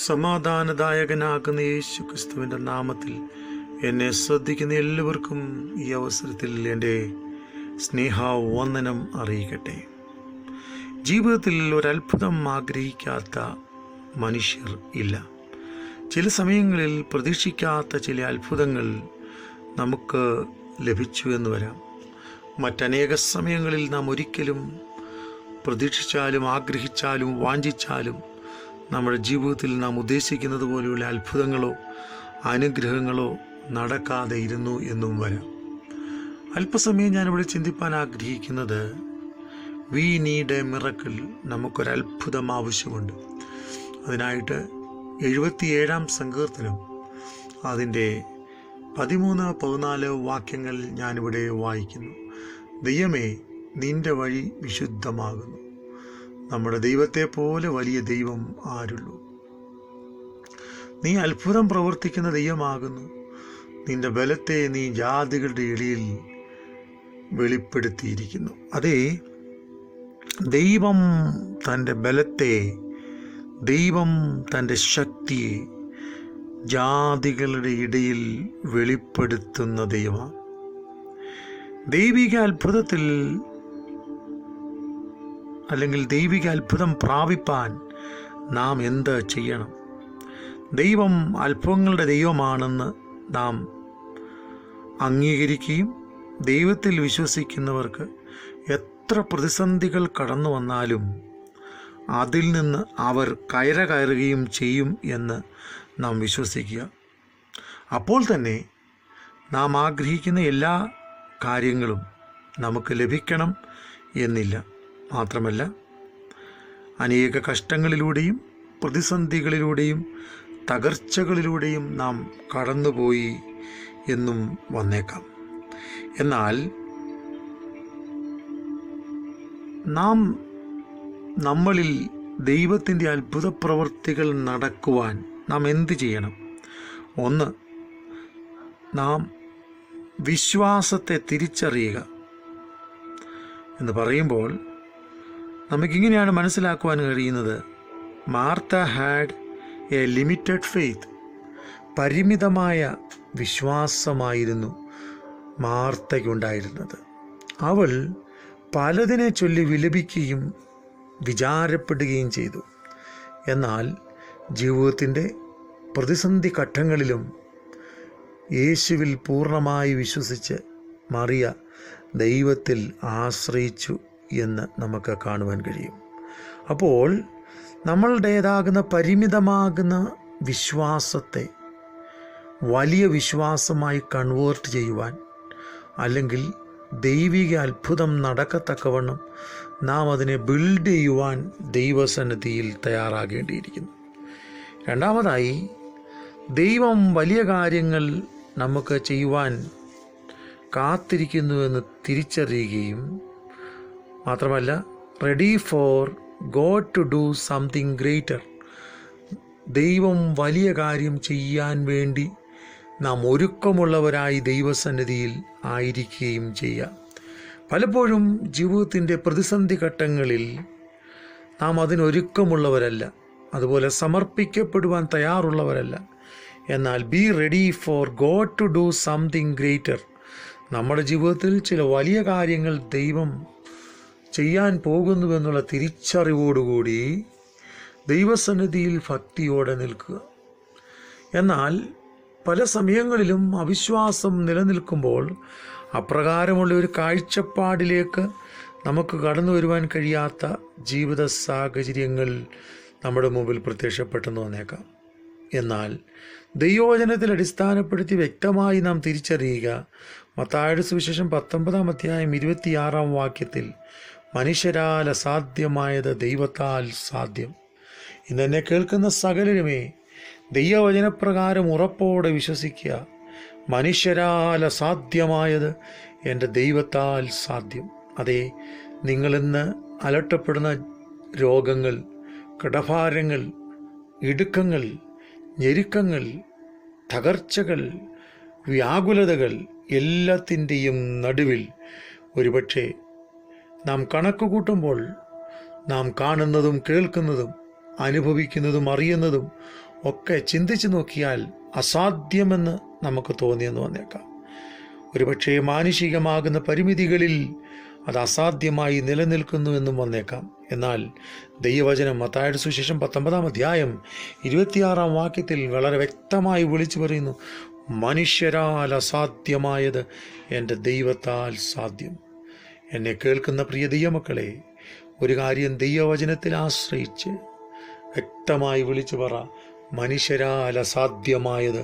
സമാധാനദായകനാകുന്ന യേശു ക്രിസ്തുവിൻ്റെ നാമത്തിൽ എന്നെ ശ്രദ്ധിക്കുന്ന എല്ലാവർക്കും ഈ അവസരത്തിൽ എൻ്റെ സ്നേഹവന്ദനം അറിയിക്കട്ടെ. ജീവിതത്തിൽ ഒരത്ഭുതം ആഗ്രഹിക്കാത്ത മനുഷ്യർ ഇല്ല. ചില സമയങ്ങളിൽ പ്രതീക്ഷിക്കാത്ത ചില അത്ഭുതങ്ങൾ നമുക്ക് ലഭിച്ചു എന്ന് വരാം. മറ്റനേക സമയങ്ങളിൽ നാം ഒരിക്കലും പ്രതീക്ഷിച്ചാലും ആഗ്രഹിച്ചാലും വാഞ്ചിച്ചാലും നമ്മുടെ ജീവിതത്തിൽ നാം ഉദ്ദേശിക്കുന്നത് പോലെയുള്ള അത്ഭുതങ്ങളോ അനുഗ്രഹങ്ങളോ നടക്കാതെ ഇരുന്നു എന്നും വരാം. അല്പസമയം ഞാനിവിടെ ചിന്തിപ്പാൻ ആഗ്രഹിക്കുന്നത് വി നീഡ് എ മിറക്കിൾ. നമുക്കൊരത്ഭുതം ആവശ്യമുണ്ട്. അതിനായിട്ട് 77-ാം സങ്കീർത്തനം അതിൻ്റെ 13-14 വാക്യങ്ങൾ ഞാനിവിടെ വായിക്കുന്നു. ദൈവമേ, നിന്റെ വഴി വിശുദ്ധമാകുന്നു. നമ്മുടെ ദൈവത്തെ പോലെ വലിയ ദൈവം ആരുള്ളൂ? നീ അത്ഭുതം പ്രവർത്തിക്കുന്ന ദൈവമാകുന്നു. നിന്റെ ബലത്തെ നീ ജാതികളുടെ ഇടയിൽ വെളിപ്പെടുത്തിയിരിക്കുന്നു. അതേ, ദൈവം തൻ്റെ ബലത്തെ, ദൈവം തൻ്റെ ശക്തിയെ ജാതികളുടെ ഇടയിൽ വെളിപ്പെടുത്തുന്ന ദൈവമാണ്. ദൈവിക അത്ഭുതത്തിൽ അല്ലെങ്കിൽ ദൈവിക അത്ഭുതം പ്രാപിപ്പാൻ നാം എന്ത് ചെയ്യണം? ദൈവം അത്ഭുതങ്ങളുടെ ദൈവമാണെന്ന് നാം അംഗീകരിക്കുകയും ദൈവത്തിൽ വിശ്വസിക്കുന്നവർക്ക് എത്ര പ്രതിസന്ധികൾ കടന്നു വന്നാലും അതിൽ നിന്ന് അവർ കയറുകയും ചെയ്യും എന്ന് നാം വിശ്വസിക്കുക. അപ്പോൾ തന്നെ നാം ആഗ്രഹിക്കുന്ന എല്ലാ കാര്യങ്ങളും നമുക്ക് ലഭിക്കണം എന്നില്ല. മാത്രമല്ല, അനേക കഷ്ടങ്ങളിലൂടെയും പ്രതിസന്ധികളിലൂടെയും തകർച്ചകളിലൂടെയും നാം കടന്നുപോയി എന്നും വന്നേക്കാം. എന്നാൽ നമ്മളിൽ ദൈവത്തിൻ്റെ അത്ഭുത പ്രവൃത്തികൾ നടക്കുവാൻ നാം എന്ത് ചെയ്യണം? ഒന്ന്, നാം വിശ്വാസത്തെ തിരിച്ചറിയുക എന്ന് പറയുമ്പോൾ നമുക്കിങ്ങനെയാണ് മനസ്സിലാക്കുവാൻ കഴിയുന്നത്. Martha had A limited faith. പരിമിതമായ വിശ്വാസമായിരുന്നു മാർത്തയ്ക്കുണ്ടായിരുന്നത്. അവൾ പലതിനെ ചൊല്ലി വിലപിക്കുകയും വിചാരപ്പെടുകയും ചെയ്തു. എന്നാൽ ജീവിതത്തിൻ്റെ പ്രതിസന്ധി ഘട്ടങ്ങളിലും യേശുവിൽ പൂർണ്ണമായി വിശ്വസിച്ച് മറിയ ദൈവത്തിൽ ആശ്രയിച്ചു എന്ന് നമുക്ക് കാണുവാൻ കഴിയും. അപ്പോൾ നമ്മളുടേതാകുന്ന പരിമിതമാകുന്ന വിശ്വാസത്തെ വലിയ വിശ്വാസമായി കൺവേർട്ട് ചെയ്യുവാൻ, അല്ലെങ്കിൽ ദൈവിക അത്ഭുതം നടക്കത്തക്കവണ്ണം നാം അതിനെ ബിൽഡ് ചെയ്യുവാൻ ദൈവസന്നിധിയിൽ തയ്യാറാകേണ്ടിയിരിക്കുന്നു. രണ്ടാമതായി, ദൈവം വലിയ കാര്യങ്ങൾ നമുക്ക് ചെയ്യുവാൻ കാത്തിരിക്കുന്നുവെന്ന് തിരിച്ചറിയുകയും മാത്രമല്ല, ready for God to do something greater. ദൈവം വലിയ കാര്യം ചെയ്യാൻ വേണ്ടി നാം ഒരുക്കമുള്ളവരായി ദൈവസന്നിധിയിൽ ആയിരിക്കുകയും ചെയ്യുക. പലപ്പോഴും ജീവിതത്തിൻ്റെ പ്രതിസന്ധി ഘട്ടങ്ങളിൽ നാം അതിനൊരുക്കമുള്ളവരല്ല, അതുപോലെ സമർപ്പിക്കപ്പെടുവാൻ തയ്യാറുള്ളവരല്ല. എന്നാൽ be ready for God to do something greater. നമ്മുടെ ജീവിതത്തിൽ ചില വലിയ കാര്യങ്ങൾ ദൈവം ചെയ്യാൻ പോകുന്നുവെന്നുള്ള തിരിച്ചറിവോടുകൂടി ദൈവസന്നിധിയിൽ ഭക്തിയോടെ നിൽക്കുക. എന്നാൽ പല സമയങ്ങളിലും അവിശ്വാസം നിലനിൽക്കുമ്പോൾ അപ്രകാരമുള്ള ഒരു കാഴ്ചപ്പാടിലേക്ക് നമുക്ക് കടന്നു വരുവാൻ കഴിയാത്ത ജീവിത സാഹചര്യങ്ങൾ നമ്മുടെ മുമ്പിൽ പ്രത്യക്ഷപ്പെട്ടെന്ന് വന്നേക്കാം. എന്നാൽ ദൈവവചനത്തിൽ അടിസ്ഥാനപ്പെടുത്തി വ്യക്തമായി നാം തിരിച്ചറിയുക. മത്തായിയുടെ സുവിശേഷം 19-ാം അധ്യായം 26-ാം വാക്യത്തിൽ, മനുഷ്യരാൽ അസാധ്യമായത് ദൈവത്താൽ സാധ്യം. ഇന്നെന്നെ കേൾക്കുന്ന സകലരുമേ, ദൈവവചനപ്രകാരം ഉറപ്പോടെ വിശ്വസിക്കുക. മനുഷ്യരാൽ അസാധ്യമായത് എൻ്റെ ദൈവത്താൽ സാധ്യം. അതെ, നിങ്ങളിന്ന് അലട്ടപ്പെടുന്ന രോഗങ്ങൾ, കടഭാരങ്ങൾ, ഇടുക്കങ്ങൾ, ഞെരുക്കങ്ങൾ, തകർച്ചകൾ, വ്യാകുലതകൾ എല്ലാത്തിൻ്റെയും നടുവിൽ ഒരുപക്ഷെ നാം കണക്ക് കൂട്ടുമ്പോൾ നാം കാണുന്നതും കേൾക്കുന്നതും അനുഭവിക്കുന്നതും അറിയുന്നതും ഒക്കെ ചിന്തിച്ചു നോക്കിയാൽ അസാധ്യമെന്ന് നമുക്ക് തോന്നിയെന്ന് വന്നേക്കാം. ഒരുപക്ഷേ മാനുഷികമാകുന്ന പരിമിതികളിൽ അത് അസാധ്യമായി നിലനിൽക്കുന്നുവെന്നും വന്നേക്കാം. എന്നാൽ ദൈവവചനം മത്തായിയുടെ സുവിശേഷം 19 അധ്യായം 26 വാക്യത്തിൽ വളരെ വ്യക്തമായി വിളിച്ചു പറയുന്നു, മനുഷ്യരാൽ അസാധ്യമായത് എൻ്റെ ദൈവത്താൽ സാധ്യം. എന്നെ കേൾക്കുന്ന പ്രിയ ദൈവമക്കളെ, ഒരു കാര്യം ദൈവവചനത്തിൽ ആശ്രയിച്ച് വ്യക്തമായി വിളിച്ചു പറ, മനുഷ്യരാൽ അസാധ്യമായത്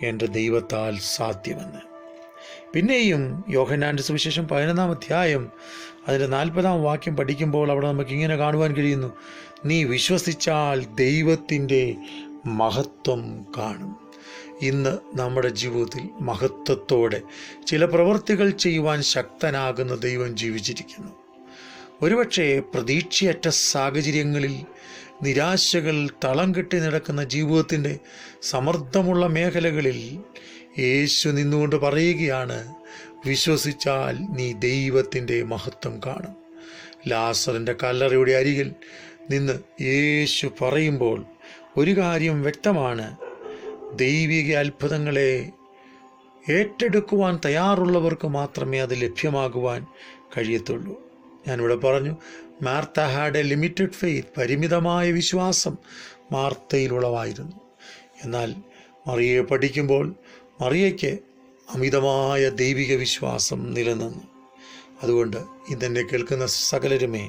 എൻ്റെ ദൈവത്താൽ സാധ്യമെന്ന്. പിന്നെയും യോഹന്നാൻ്റെ സുവിശേഷം 11 അധ്യായം അതിൻ്റെ 40 വാക്യം പഠിക്കുമ്പോൾ അവിടെ നമുക്ക് ഇങ്ങനെ കാണുവാൻ കഴിയുന്നു, നീ വിശ്വസിച്ചാൽ ദൈവത്തിൻ്റെ മഹത്വം കാണും. ഇന്ന് നമ്മുടെ ജീവിതത്തിൽ മഹത്വത്തോടെ ചില പ്രവൃത്തികൾ ചെയ്യുവാൻ ശക്തനാകുന്ന ദൈവം ജീവിച്ചിരിക്കുന്നു. ഒരുപക്ഷെ പ്രതീക്ഷയറ്റ സാഹചര്യങ്ങളിൽ നിരാശകൾ തളം കെട്ടി നടക്കുന്ന ജീവിതത്തിൻ്റെ സമ്മർദ്ദമുള്ള മേഖലകളിൽ യേശു നിന്നുകൊണ്ട് പറയുകയാണ്, വിശ്വസിച്ചാൽ നീ ദൈവത്തിൻ്റെ മഹത്വം കാണും. ലാസറിൻ്റെ കല്ലറയുടെ അരികിൽ നിന്ന് യേശു പറയുമ്പോൾ ഒരു കാര്യം വ്യക്തമാണ്, ദൈവിക അത്ഭുതങ്ങളെ ഏറ്റെടുക്കുവാൻ തയ്യാറുള്ളവർക്ക് മാത്രമേ അത് ലഭ്യമാകുവാൻ കഴിയത്തുള്ളൂ. ഞാനിവിടെ പറഞ്ഞു, Martha had A limited faith, പരിമിതമായ വിശ്വാസം മാർത്തയിലുളവായിരുന്നു. എന്നാൽ മറിയയെ പഠിക്കുമ്പോൾ മറിയയ്ക്ക് അമിതമായ ദൈവിക വിശ്വാസം നിലനിന്നു. അതുകൊണ്ട് ഇതെന്നെ കേൾക്കുന്ന സകലരുമേ,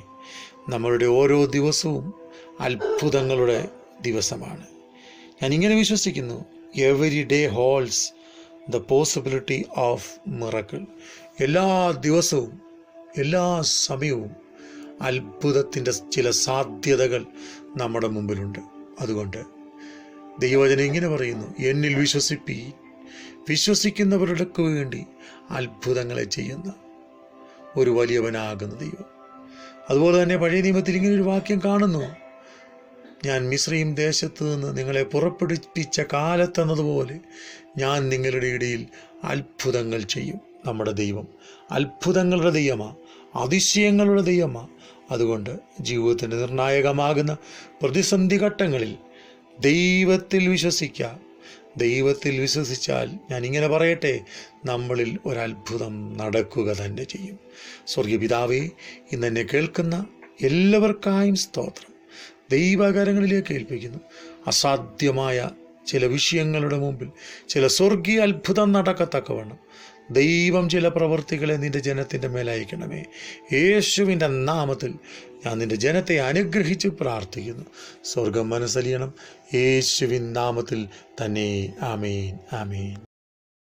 നമ്മളുടെ ഓരോ ദിവസവും അത്ഭുതങ്ങളുടെ ദിവസമാണ്. ഞാനിങ്ങനെ വിശ്വസിക്കുന്നു, every day holds the possibility of miracle. എല്ലാ ദിവസവും എല്ലാ സമയവും അത്ഭുതത്തിൻ്റെ ചില സാധ്യതകൾ നമ്മുടെ മുമ്പിലുണ്ട്. അതുകൊണ്ട് ദൈവവചനം ഇങ്ങനെ പറയുന്നു, എന്നിൽ വിശ്വസിക്കുന്നവർക്ക് വേണ്ടി അത്ഭുതങ്ങളെ ചെയ്യുന്ന ഒരു വലിയവനാകുന്ന ദൈവം. അതുപോലെ തന്നെ പഴയ നിയമത്തിൽ ഇങ്ങനൊരു വാക്യം കാണുന്നു, ഞാൻ മിസ്രയീം ദേശത്ത് നിന്ന് നിങ്ങളെ പുറപ്പെടുപ്പിച്ച കാലത്തെന്നതുപോലെ ഞാൻ നിങ്ങളുടെ ഇടയിൽ അത്ഭുതങ്ങൾ ചെയ്യും. നമ്മുടെ ദൈവം അത്ഭുതങ്ങളുടെ ദൈവമാണ്, അതിശയങ്ങളുടെ ദൈവമാണ്. അതുകൊണ്ട് ജീവിതത്തിൻ്റെ നിർണായകമാകുന്ന പ്രതിസന്ധി ഘട്ടങ്ങളിൽ ദൈവത്തിൽ വിശ്വസിക്കുക. ദൈവത്തിൽ വിശ്വസിച്ചാൽ, ഞാനിങ്ങനെ പറയട്ടെ, നമ്മളിൽ ഒരത്ഭുതം നടക്കുക തന്നെ ചെയ്യും. സ്വർഗീയ പിതാവേ, ഇന്നെന്നെ കേൾക്കുന്ന എല്ലാവർക്കായും സ്തോത്രം. ദൈവകരങ്ങളിലേക്ക് ഏൽപ്പിക്കുന്നു. അസാധ്യമായ ചില വിഷയങ്ങളുടെ മുമ്പിൽ ചില സ്വർഗീയ അത്ഭുതം നടക്കത്തക്കവണ്ണം ദൈവം ചില പ്രവൃത്തികളെ നിൻ്റെ ജനത്തിൻ്റെ മേലയക്കണമേ. യേശുവിൻ്റെ നാമത്തിൽ ഞാൻ നിൻ്റെ ജനത്തെ അനുഗ്രഹിച്ച് പ്രാർത്ഥിക്കുന്നു. സ്വർഗം മനസ്സലിയണം. യേശുവിൻ നാമത്തിൽ തന്നെ. ആമേൻ, ആമേൻ.